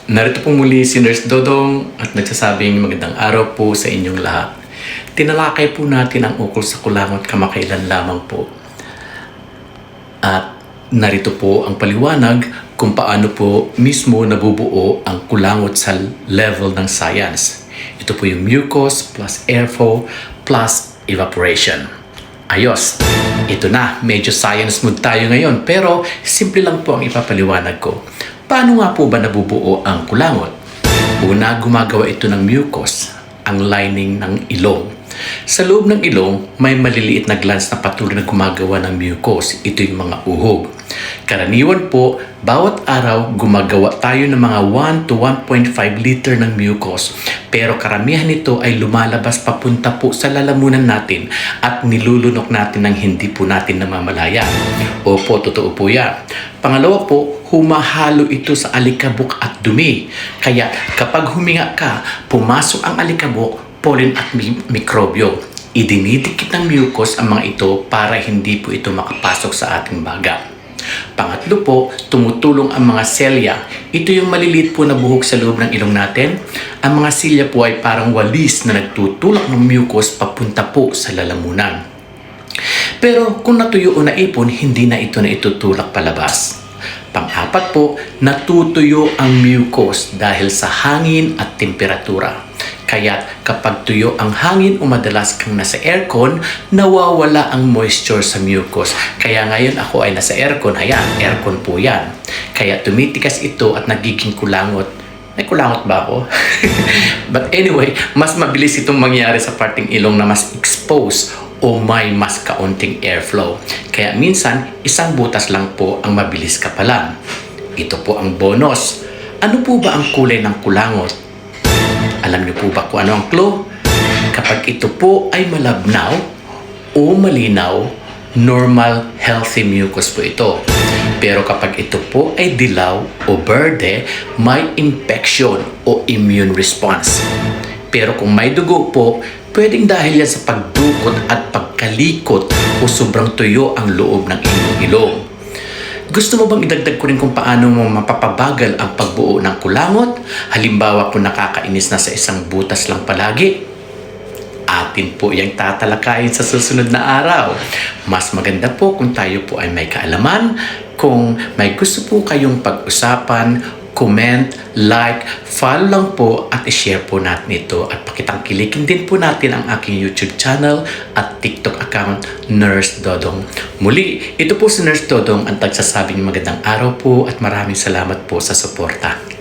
Narito po muli si Nurse Dodong at nagsasabing magandang araw po sa inyong lahat. Tinalakay po natin ang ukol sa kulangot kamakailan lamang po. At narito po ang paliwanag kung paano po mismo nabubuo ang kulangot sa level ng science. Ito po yung mucus plus airflow plus evaporation. Ayos! Ito na, medyo science mood tayo ngayon pero simple lang po ang ipapaliwanag ko. Paano nga po ba nabubuo ang kulangot? Una, gumagawa ito ng mucus, ang lining ng ilong. Sa loob ng ilong, may maliliit na glands na patuloy na gumagawa ng mucus. Ito yung mga uhog. Karaniwan po, bawat araw gumagawa tayo ng mga 1 to 1.5 liter ng mucus. Pero karamihan nito ay lumalabas papunta po sa lalamunan natin at nilulunok natin ng hindi po natin namamalaya. Opo, totoo po yan. Pangalawa po, humahalo ito sa alikabok at dumi. Kaya kapag huminga ka, pumasok ang alikabok, pollen at mikrobyo. Idinidikit ng mucus ang mga ito para hindi po ito makapasok sa ating baga. Pangatlo po, tumutulong ang mga selya. Ito yung maliliit po na buhok sa loob ng ilong natin. Ang mga silya po ay parang walis na nagtutulak ng mucus papunta po sa lalamunan. Pero kung natuyo o naipon, hindi na ito na itutulak palabas. Pang-apat po, natutuyo ang mucus dahil sa hangin at temperatura. Kaya kapag tuyo ang hangin o madalas kang nasa aircon, nawawala ang moisture sa mucus. Kaya ngayon ako ay nasa aircon. Ayan, aircon po yan. Kaya tumitikas ito at nagiging kulangot. May kulangot ba ako? But anyway, mas mabilis itong mangyari sa parting ilong na mas exposed o may mas kaunting airflow. Kaya minsan, isang butas lang po ang mabilis kapalan. Ito po ang bonus. Ano po ba ang kulay ng kulangot? Alam niyo po ba kung ano ang clue? Kapag ito po ay malabnaw o malinaw, normal, healthy mucus po ito. Pero kapag ito po ay dilaw o berde, may infection o immune response. Pero kung may dugo po, pwedeng dahil yan sa pagdukot at pagkalikot o sobrang tuyo ang loob ng inyong ilong. Gusto mo bang idagdag ko rin kung paano mo mapapabagal ang pagbuo ng kulangot? Halimbawa kung nakakainis na sa isang butas lang palagi. Atin po yung tatalakayin sa susunod na araw. Mas maganda po kung tayo po ay may kaalaman. Kung may gusto po kayong pag-usapan, comment, like, follow lang po at i-share po natin ito at pakitangkilikin din po natin ang aking YouTube channel at TikTok account, Nurse Dodong. Muli, ito po si Nurse Dodong ang tagsasabing magandang araw po at maraming salamat po sa suporta.